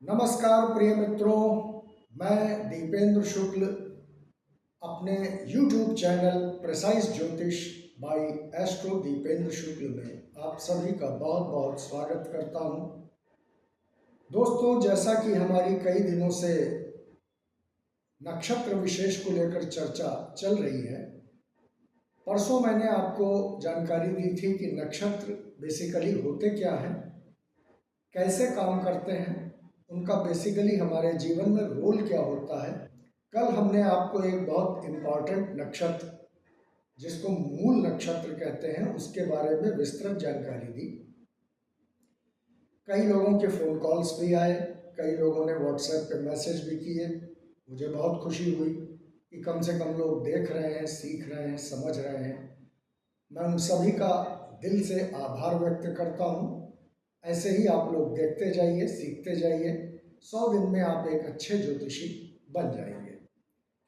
नमस्कार प्रिय मित्रों, मैं दीपेंद्र शुक्ल अपने YouTube चैनल प्रिसाइज ज्योतिष बाय एस्ट्रो दीपेंद्र शुक्ल में आप सभी का बहुत बहुत स्वागत करता हूं। दोस्तों, जैसा कि हमारी कई दिनों से नक्षत्र विशेष को लेकर चर्चा चल रही है, परसों मैंने आपको जानकारी दी थी कि नक्षत्र बेसिकली होते क्या हैं, कैसे काम करते हैं, उनका बेसिकली हमारे जीवन में रोल क्या होता है। कल हमने आपको एक बहुत इम्पॉर्टेंट नक्षत्र, जिसको मूल नक्षत्र कहते हैं, उसके बारे में विस्तृत जानकारी दी। कई लोगों के फ़ोन कॉल्स भी आए, कई लोगों ने व्हाट्सएप पे मैसेज भी किए। मुझे बहुत खुशी हुई कि कम से कम लोग देख रहे हैं, सीख रहे हैं, समझ रहे हैं। मैं उन सभी का दिल से आभार व्यक्त करता हूँ। ऐसे ही आप लोग देखते जाइए, सीखते जाइए। 100 दिन में आप एक अच्छे ज्योतिषी बन जाएंगे।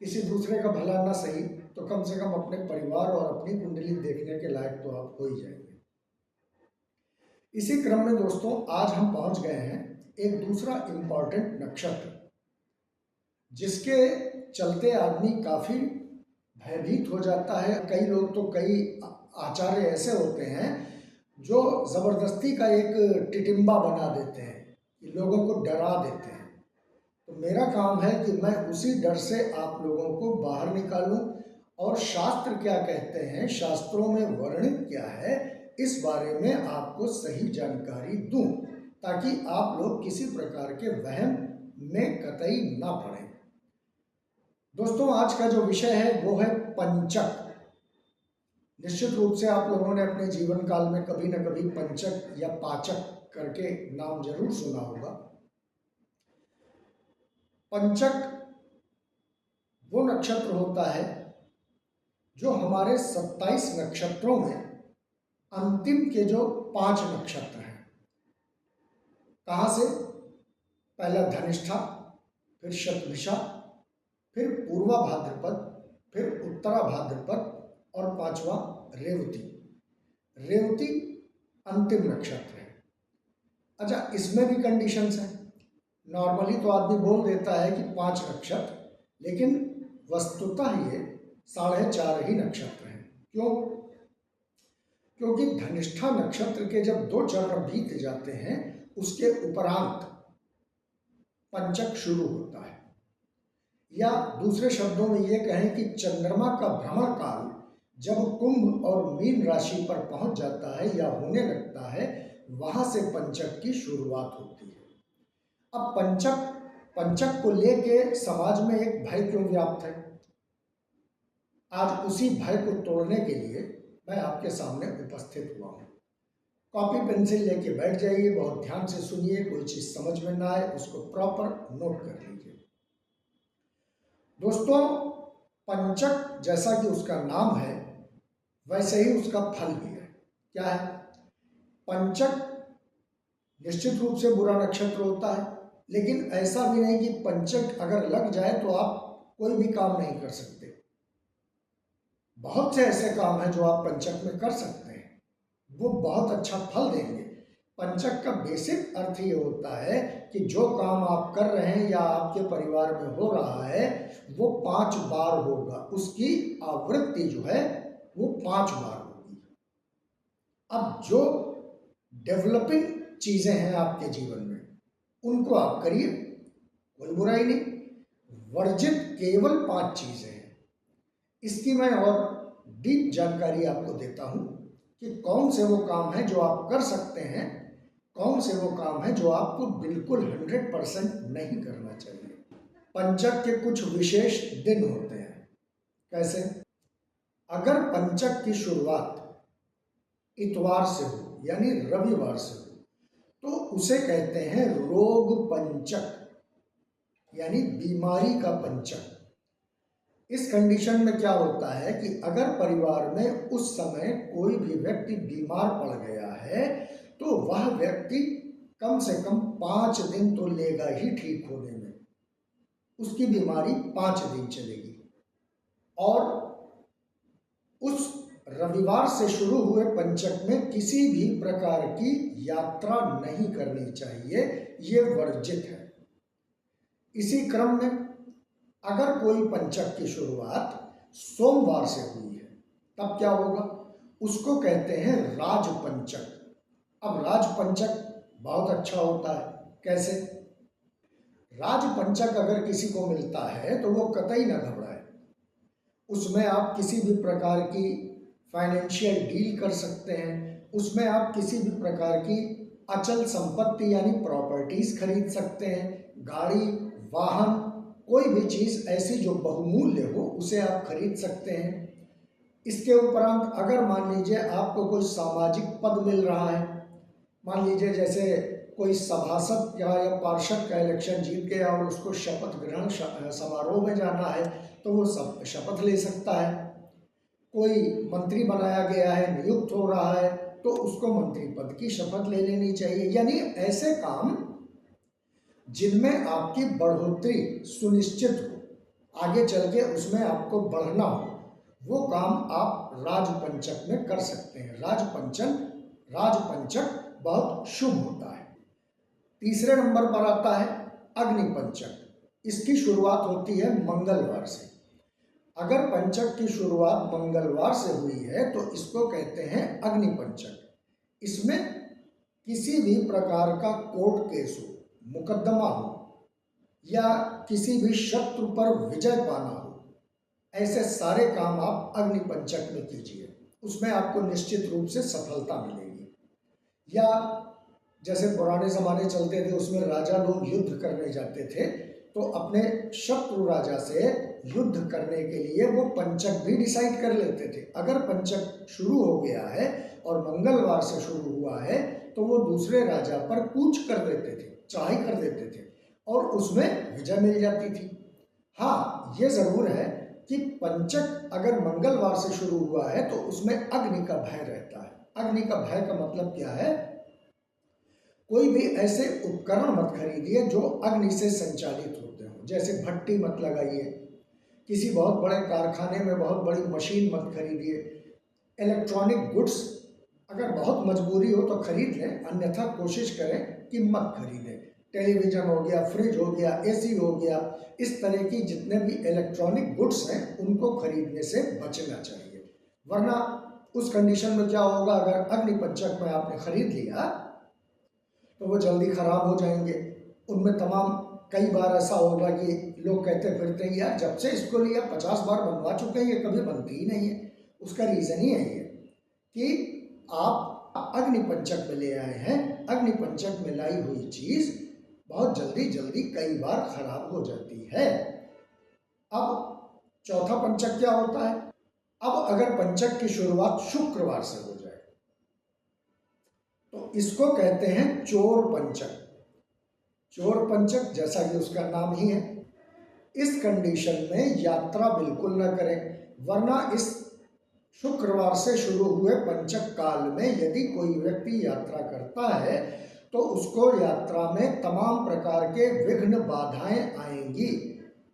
किसी दूसरे का भला ना सही तो कम से कम अपने परिवार और अपनी कुंडली देखने के लायक तो आप हो ही जाएंगे। इसी क्रम में दोस्तों, आज हम पहुंच गए हैं एक दूसरा इम्पॉर्टेंट नक्षत्र, जिसके चलते आदमी काफ़ी भयभीत हो जाता है। कई लोग तो कई आचार्य ऐसे होते हैं जो ज़बरदस्ती का एक टिटिम्बा बना देते हैं, कि लोगों को डरा देते हैं। तो मेरा काम है कि मैं उसी डर से आप लोगों को बाहर निकालूं और शास्त्र क्या कहते हैं, शास्त्रों में वर्णित क्या है, इस बारे में आपको सही जानकारी दूं, ताकि आप लोग किसी प्रकार के वहम में कतई ना पड़ें। दोस्तों, आज का जो विषय है वो है पंचक। निश्चित रूप से आप लोगों ने अपने जीवन काल में कभी न कभी पंचक या पाचक करके नाम जरूर सुना होगा। पंचक वो नक्षत्र होता है जो हमारे 27 नक्षत्रों में अंतिम के जो 5 नक्षत्र हैं। कहाँ से? पहला धनिष्ठा, फिर शतभिषा, फिर पूर्वा भाद्रपद, फिर उत्तरा भाद्रपद और 5वां रेवती। रेवती अंतिम नक्षत्र है। अच्छा, इसमें भी कंडीशंस हैं। नॉर्मली तो आदमी बोल देता है कि 5 नक्षत्र, लेकिन वस्तुतः ये 4.5 ही नक्षत्र हैं। क्यों? क्योंकि धनिष्ठा नक्षत्र के जब 2 चरण बीत जाते हैं, उसके उपरांत पंचक शुरू होता है। या दूसरे शब्दों में ये कहें कि चंद्रमा का भ्रमण काल जब कुंभ और मीन राशि पर पहुंच जाता है या होने लगता है, वहां से पंचक की शुरुआत होती है। अब पंचक को लेके समाज में एक भय क्यों व्याप्त है? आज उसी भय को तोड़ने के लिए मैं आपके सामने उपस्थित हुआ हूँ। कॉपी पेंसिल लेके बैठ जाइए, बहुत ध्यान से सुनिए। कोई चीज समझ में ना आए उसको प्रॉपर नोट कर लीजिए। दोस्तों, पंचक जैसा कि उसका नाम है, वैसे ही उसका फल भी है। क्या है? पंचक निश्चित रूप से बुरा नक्षत्र होता है, लेकिन ऐसा भी नहीं कि पंचक अगर लग जाए तो आप कोई भी काम नहीं कर सकते। बहुत से ऐसे काम हैं जो आप पंचक में कर सकते हैं, वो बहुत अच्छा फल देंगे। पंचक का बेसिक अर्थ ये होता है कि जो काम आप कर रहे हैं या आपके परिवार में हो रहा है, वो 5 बार होगा। उसकी आवृत्ति जो है वो 5 बार होगी। अब जो डेवलपिंग चीजें हैं आपके जीवन में, उनको आप करिए, कोई बुराई नहीं। वर्जित केवल 5 चीजें हैं। इसकी मैं और डीप जानकारी आपको देता हूं कि कौन से वो काम है जो आप कर सकते हैं, कौन से वो काम है जो आपको बिल्कुल 100% नहीं करना चाहिए। पंचक के कुछ विशेष दिन होते हैं। कैसे? अगर पंचक की शुरुआत इतवार से हो, यानी रविवार से हो, तो उसे कहते हैं रोग पंचक, यानी बीमारी का पंचक। इस कंडीशन में क्या होता है कि अगर परिवार में उस समय कोई भी व्यक्ति बीमार पड़ गया है, तो वह व्यक्ति कम से कम 5 दिन तो लेगा ही ठीक होने में। उसकी बीमारी 5 दिन चलेगी। और उस रविवार से शुरू हुए पंचक में किसी भी प्रकार की यात्रा नहीं करनी चाहिए, ये वर्जित है। इसी क्रम में अगर कोई पंचक की शुरुआत सोमवार से हुई है तब क्या होगा, उसको कहते हैं राजपंचक। अब राजपंचक बहुत अच्छा होता है। कैसे? राजपंचक अगर किसी को मिलता है तो वो कतई ना घबराए। उसमें आप किसी भी प्रकार की फाइनेंशियल डील कर सकते हैं, उसमें आप किसी भी प्रकार की अचल संपत्ति यानी प्रॉपर्टीज खरीद सकते हैं, गाड़ी, वाहन, कोई भी चीज़ ऐसी जो बहुमूल्य हो उसे आप खरीद सकते हैं। इसके उपरांत अगर मान लीजिए आपको कोई सामाजिक पद मिल रहा है, मान लीजिए जैसे कोई सभासद या पार्षद का इलेक्शन जीत गया और उसको शपथ ग्रहण समारोह में जाना है तो वो सब शपथ ले सकता है। कोई मंत्री बनाया गया है, नियुक्त हो रहा है, तो उसको मंत्री पद की शपथ ले लेनी चाहिए। यानी ऐसे काम जिनमें आपकी बढ़ोतरी सुनिश्चित हो, आगे चल के उसमें आपको बढ़ना हो, वो काम आप राजपंचक में कर सकते हैं। राजपंचक बहुत शुभ होता है। तीसरे नंबर पर आता है अग्निपंचक। इसकी शुरुआत होती है मंगलवार से। अगर पंचक की शुरुआत मंगलवार से हुई है तो इसको कहते हैं अग्निपंचक। इसमें किसी भी प्रकार का कोर्ट केस हो, मुकदमा हो या किसी भी शत्रु पर विजय पाना हो, ऐसे सारे काम आप अग्निपंचक में कीजिए, उसमें आपको निश्चित रूप से सफलता मिलेगी। या जैसे पुराने ज़माने चलते थे उसमें राजा लोग युद्ध करने जाते थे तो अपने शत्रु राजा से युद्ध करने के लिए वो पंचक भी डिसाइड कर लेते थे। अगर पंचक शुरू हो गया है और मंगलवार से शुरू हुआ है तो वो दूसरे राजा पर कूच कर देते थे, चढ़ाई कर देते थे और उसमें विजय मिल जाती थी। हाँ, ये ज़रूर है कि पंचक अगर मंगलवार से शुरू हुआ है तो उसमें अग्नि का भय रहता है। अग्नि का भय का मतलब क्या है? कोई भी ऐसे उपकरण मत खरीदिए जो अग्नि से संचालित होते हो। जैसे भट्टी मत लगाइए, किसी बहुत बड़े कारखाने में बहुत बड़ी मशीन मत खरीदिए। इलेक्ट्रॉनिक गुड्स अगर बहुत मजबूरी हो तो खरीद लें, अन्यथा कोशिश करें कि मत खरीदें। टेलीविज़न हो गया, फ्रिज हो गया, एसी हो गया, इस तरह की जितने भी इलेक्ट्रॉनिक गुड्स हैं उनको खरीदने से बचना चाहिए। वरना उस कंडीशन में क्या होगा, अगर अग्निपंचक में आपने खरीद लिया तो वो जल्दी ख़राब हो जाएंगे। उनमें तमाम कई बार ऐसा होगा कि लोग कहते फिरते हैं यार जब से इसको लिया 50 बार बनवा चुके हैं, ये कभी बनती ही नहीं है। उसका रीज़न ही है ये कि आप अग्निपंचक में ले आए हैं। अग्निपंचक में लाई हुई चीज़ बहुत जल्दी जल्दी कई बार खराब हो जाती है। अब चौथा पंचक क्या होता है? अब अगर पंचक की शुरुआत शुक्रवार से हो जाए तो इसको कहते हैं चोर पंचक। चोर पंचक जैसा कि उसका नाम ही है, इस कंडीशन में यात्रा बिल्कुल न करें, वरना इस शुक्रवार से शुरू हुए पंचक काल में यदि कोई व्यक्ति यात्रा करता है तो उसको यात्रा में तमाम प्रकार के विघ्न बाधाएं आएंगी।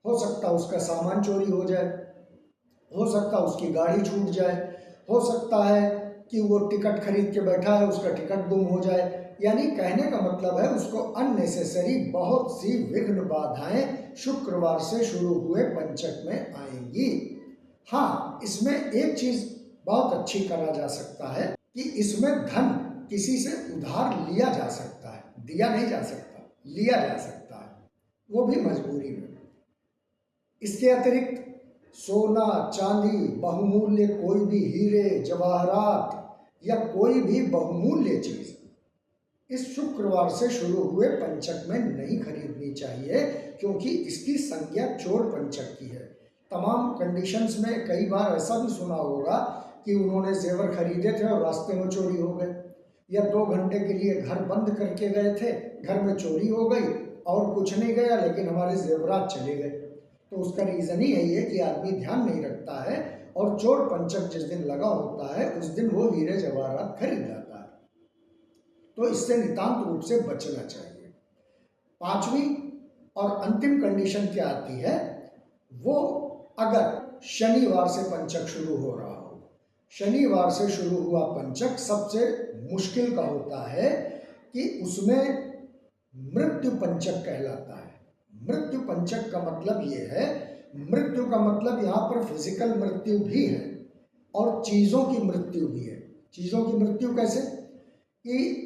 हो सकता उसका सामान चोरी हो जाए, हो सकता उसकी गाड़ी छूट जाए, हो सकता है कि वो टिकट खरीद के बैठा है उसका टिकट गुम हो जाए। यानी कहने का मतलब है उसको अननेसेसरी बहुत सी विघ्न बाधाएं शुक्रवार से शुरू हुए पंचक में आएंगी। हाँ, इसमें एक चीज़ बहुत अच्छी करा जा सकता है कि इसमें धन किसी से उधार लिया जा सकता है, दिया नहीं जा सकता, लिया जा सकता है, वो भी मजबूरी में। इसके अतिरिक्त सोना, चांदी, बहुमूल्य कोई भी हीरे जवाहरात या कोई भी बहुमूल्य चीज़ इस शुक्रवार से शुरू हुए पंचक में नहीं खरीदनी चाहिए, क्योंकि इसकी संज्ञा चोर पंचक की है। तमाम कंडीशंस में कई बार ऐसा भी सुना होगा कि उन्होंने जेवर खरीदे थे और रास्ते में चोरी हो गए, या 2 घंटे के लिए घर बंद करके गए थे, घर में चोरी हो गई और कुछ नहीं गया लेकिन हमारे जेवरात चले गए। तो उसका रीज़न ही यही है कि आदमी ध्यान नहीं रखता है और चोर पंचक जिस दिन लगा होता है उस दिन वो हीरे जवाहरात खरीद जाता है। तो इससे नितांत रूप से बचना चाहिए। पांचवी और अंतिम कंडीशन क्या आती है, वो अगर शनिवार से पंचक शुरू हो रहा हो। शनिवार से शुरू हुआ पंचक सबसे मुश्किल का होता है कि उसमें मृत्यु पंचक कहलाता है। मृत्यु पंचक का मतलब ये है, मृत्यु का मतलब यहाँ पर फिजिकल मृत्यु भी है और चीज़ों की मृत्यु भी है। चीज़ों की मृत्यु कैसे कि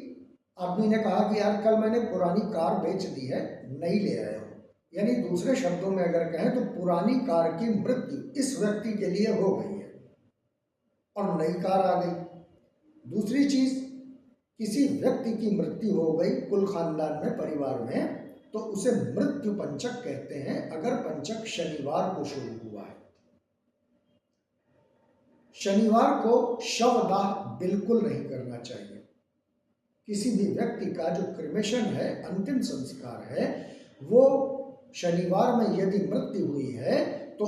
आदमी ने कहा कि यार कल मैंने पुरानी कार बेच दी है, नई ले आया हूँ, यानी दूसरे शब्दों में अगर कहें तो पुरानी कार की मृत्यु इस व्यक्ति के लिए हो गई है और नई कार आ गई। दूसरी चीज, किसी व्यक्ति की मृत्यु हो गई कुल खानदान में, परिवार में, तो उसे मृत्यु पंचक कहते हैं अगर पंचक शनिवार को शुरू हुआ है। शनिवार को शवदाह बिल्कुल नहीं करना चाहिए। किसी भी व्यक्ति का जो क्रिमेशन है, अंतिम संस्कार है, वो शनिवार में यदि मृत्यु हुई है तो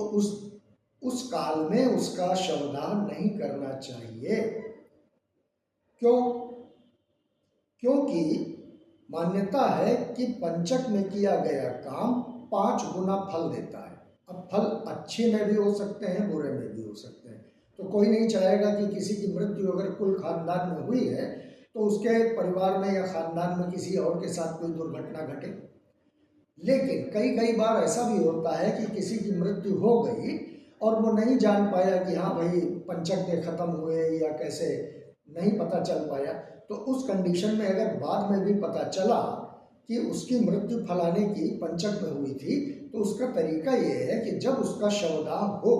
उस काल में उसका शवदाह नहीं करना चाहिए। क्यों? क्योंकि मान्यता है कि पंचक में किया गया काम 5 गुना फल देता है। अब फल अच्छे में भी हो सकते हैं, बुरे में भी हो सकते हैं। तो कोई नहीं चाहेगा कि किसी की मृत्यु अगर कुल खानदान में हुई है तो उसके परिवार में या खानदान में किसी और के साथ कोई दुर्घटना घटे। लेकिन कई बार ऐसा भी होता है कि किसी की मृत्यु हो गई और वो नहीं जान पाया कि हाँ भाई पंचक में ख़त्म हुए या कैसे, नहीं पता चल पाया। तो उस कंडीशन में अगर बाद में भी पता चला कि उसकी मृत्यु फलाने की पंचक में हुई थी, तो उसका तरीका ये है कि जब उसका शवदाह हो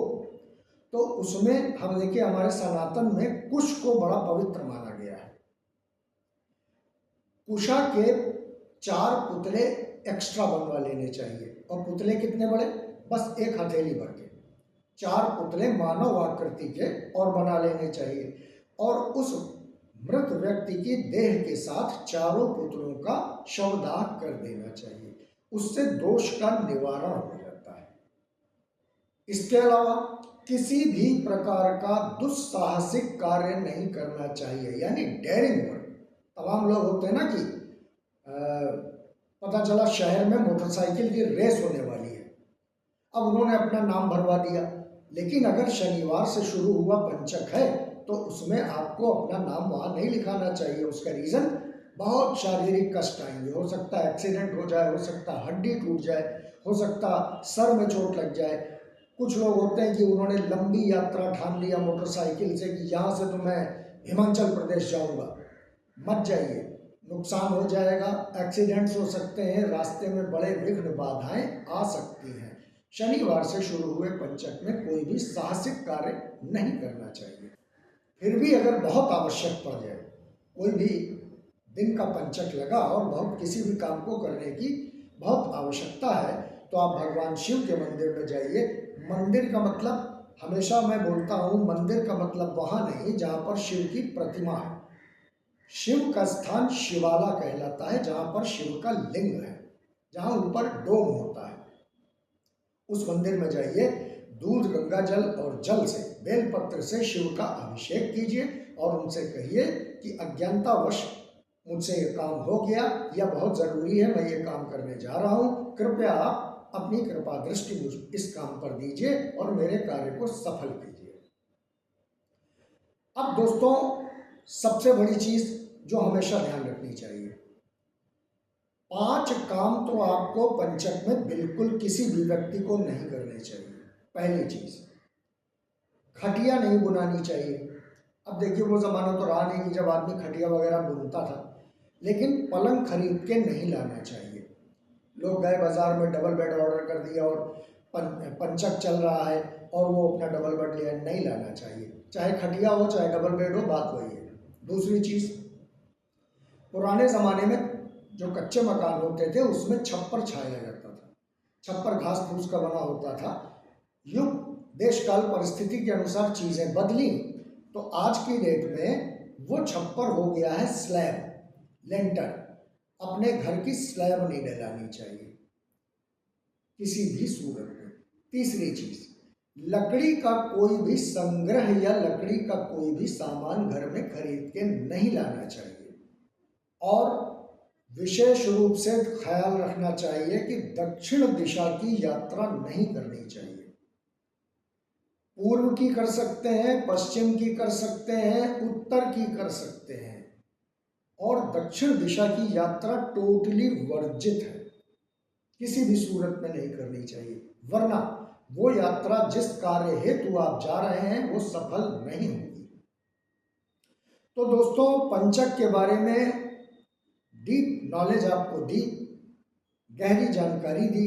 तो उसमें हम देखिए हमारे सनातन में कुश को बड़ा पवित्र माना गया है। कुशा के 4 पुतले एक्स्ट्रा बनवा लेने चाहिए। और पुतले कितने बड़े? बस 1 हथेली भर के 4 पुतले मानव आकृति के और बना लेने चाहिए और उस मृत व्यक्ति की देह के साथ चारों पुतलों का शवदाह कर देना चाहिए। उससे दोष का निवारण हो जाता है। इसके अलावा किसी भी प्रकार का दुस्साहसिक कार्य नहीं करना चाहिए, यानी डेयरिंग वर्क। तमाम लोग होते हैं ना कि पता चला शहर में मोटरसाइकिल की रेस होने वाली है, अब उन्होंने अपना नाम भरवा दिया, लेकिन अगर शनिवार से शुरू हुआ पंचक है तो उसमें आपको अपना नाम वहाँ नहीं लिखाना चाहिए। उसका रीज़न, बहुत शारीरिक कष्ट आएंगे। हो सकता है एक्सीडेंट हो जाए, हो सकता है हड्डी टूट जाए, हो सकता सर में चोट लग जाए। कुछ लोग होते हैं कि उन्होंने लंबी यात्रा ठान लिया मोटरसाइकिल से कि यहाँ से तो मैं हिमाचल प्रदेश जाऊँगा। मत जाइए, नुकसान हो जाएगा, एक्सीडेंट्स हो सकते हैं, रास्ते में बड़े विघ्न बाधाएं आ सकती हैं। शनिवार से शुरू हुए पंचक में कोई भी साहसिक कार्य नहीं करना चाहिए। फिर भी अगर बहुत आवश्यक पड़ जाए, कोई भी दिन का पंचक लगा और बहुत किसी भी काम को करने की बहुत आवश्यकता है, तो आप भगवान शिव के मंदिर में जाइए। मंदिर का मतलब, हमेशा मैं बोलता हूँ, मंदिर का मतलब वहाँ नहीं जहाँ पर शिव की प्रतिमा है। शिव का स्थान शिवाला कहलाता है, जहाँ पर शिव का लिंग है, जहाँ ऊपर डोम होता है। उस मंदिर में जाइए, दूध, गंगा जल और जल से, बेलपत्र से शिव का अभिषेक कीजिए और उनसे कहिए कि अज्ञानतावश मुझसे ये काम हो गया या बहुत ज़रूरी है, मैं ये काम करने जा रहा हूँ, कृपया आप अपनी कृपा दृष्टि इस काम पर दीजिए और मेरे कार्य को सफल कीजिए। अब दोस्तों, सबसे बड़ी चीज़ जो हमेशा ध्यान रखनी चाहिए, 5 काम तो आपको पंचक में बिल्कुल किसी भी व्यक्ति को नहीं करने चाहिए। पहली चीज़, खटिया नहीं बुनानी चाहिए। अब देखिए वो ज़माना तो रहा नहीं कि जब आदमी खटिया वगैरह बुनता था, लेकिन पलंग खरीद के नहीं लाना चाहिए। लोग गए बाज़ार में, डबल बेड ऑर्डर कर दिया और पंचक चल रहा है और वो अपना डबल बेड लिया, नहीं लाना चाहिए। चाहे खटिया हो चाहे डबल बेड हो, बात वही है। दूसरी चीज़, पुराने ज़माने में जो कच्चे मकान होते थे उसमें छप्पर छाया जाता था। छप्पर घास फूस का बना होता था। युग देश काल परिस्थिति के अनुसार चीज़ें बदली, तो आज की डेट में वो छप्पर हो गया है स्लैब, लेंटर। अपने घर की स्लैब नहीं डलानी चाहिए किसी भी सूरत में। तीसरी चीज़, लकड़ी का कोई भी संग्रह या लकड़ी का कोई भी सामान घर में खरीद के नहीं लाना चाहिए। और विशेष रूप से ख्याल रखना चाहिए कि दक्षिण दिशा की यात्रा नहीं करनी चाहिए। पूर्व की कर सकते हैं, पश्चिम की कर सकते हैं, उत्तर की कर सकते हैं, और दक्षिण दिशा की यात्रा टोटली वर्जित है। किसी भी सूरत में नहीं करनी चाहिए, वरना वो यात्रा जिस कार्य हेतु आप जा रहे हैं वो सफल नहीं होगी। तो दोस्तों, पंचक के बारे में डीप नॉलेज आपको दी, गहरी जानकारी दी।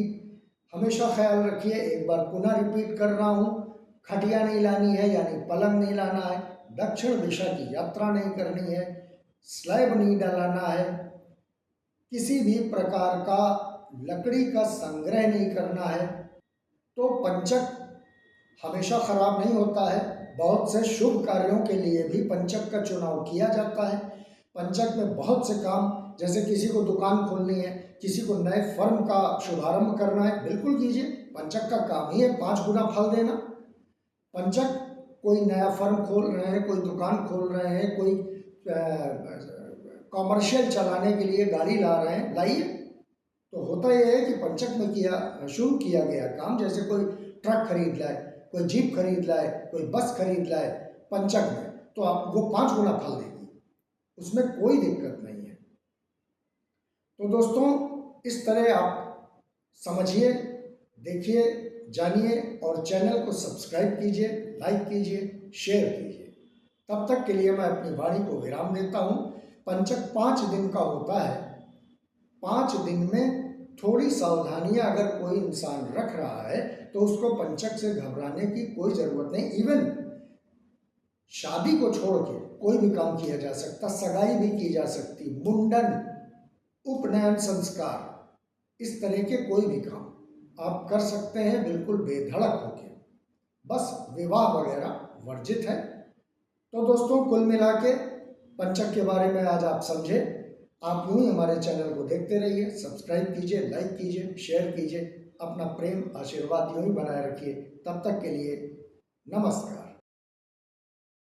हमेशा ख्याल रखिए, एक बार पुनः रिपीट कर रहा हूँ, खटिया नहीं लानी है यानी पलंग नहीं लाना है, दक्षिण दिशा की यात्रा नहीं करनी है, स्लैब नहीं डलाना है, किसी भी प्रकार का लकड़ी का संग्रह नहीं करना है। तो पंचक हमेशा खराब नहीं होता है, बहुत से शुभ कार्यों के लिए भी पंचक का चुनाव किया जाता है। पंचक में बहुत से काम, जैसे किसी को दुकान खोलनी है, किसी को नए फर्म का शुभारंभ करना है, बिल्कुल कीजिए, पंचक का काम ही है 5 गुना फल देना। पंचक, कोई नया फर्म खोल रहे हैं, कोई दुकान खोल रहे हैं, कोई कॉमर्शियल चलाने के लिए गाड़ी ला रहे हैं, लाइए। तो होता यह है कि पंचक में शुरू किया गया काम, जैसे कोई ट्रक खरीद लाए, कोई जीप खरीद लाए, कोई बस खरीद लाए पंचक में, तो आप वो 5 गुना फल देगी, उसमें कोई दिक्कत नहीं है। तो दोस्तों, इस तरह आप समझिए, देखिए, जानिए और चैनल को सब्सक्राइब कीजिए, लाइक कीजिए, शेयर कीजिए। तब तक के लिए मैं अपनी वाणी को विराम देता हूँ। पंचक 5 दिन का होता है। 5 दिन में थोड़ी सावधानियां अगर कोई इंसान रख रहा है तो उसको पंचक से घबराने की कोई ज़रूरत नहीं। इवन शादी को छोड़ के कोई भी काम किया जा सकता, सगाई भी की जा सकती, मुंडन, उपनयन संस्कार, इस तरह के कोई भी काम आप कर सकते हैं बिल्कुल बेधड़क होके। बस विवाह वगैरह वर्जित है। तो दोस्तों, कुल मिला के पंचक के बारे में आज आप समझे। आप यूं ही हमारे चैनल को देखते रहिए, सब्सक्राइब कीजिए, लाइक कीजिए, शेयर कीजिए, अपना प्रेम आशीर्वाद यूं ही बनाए रखिए। तब तक के लिए नमस्कार।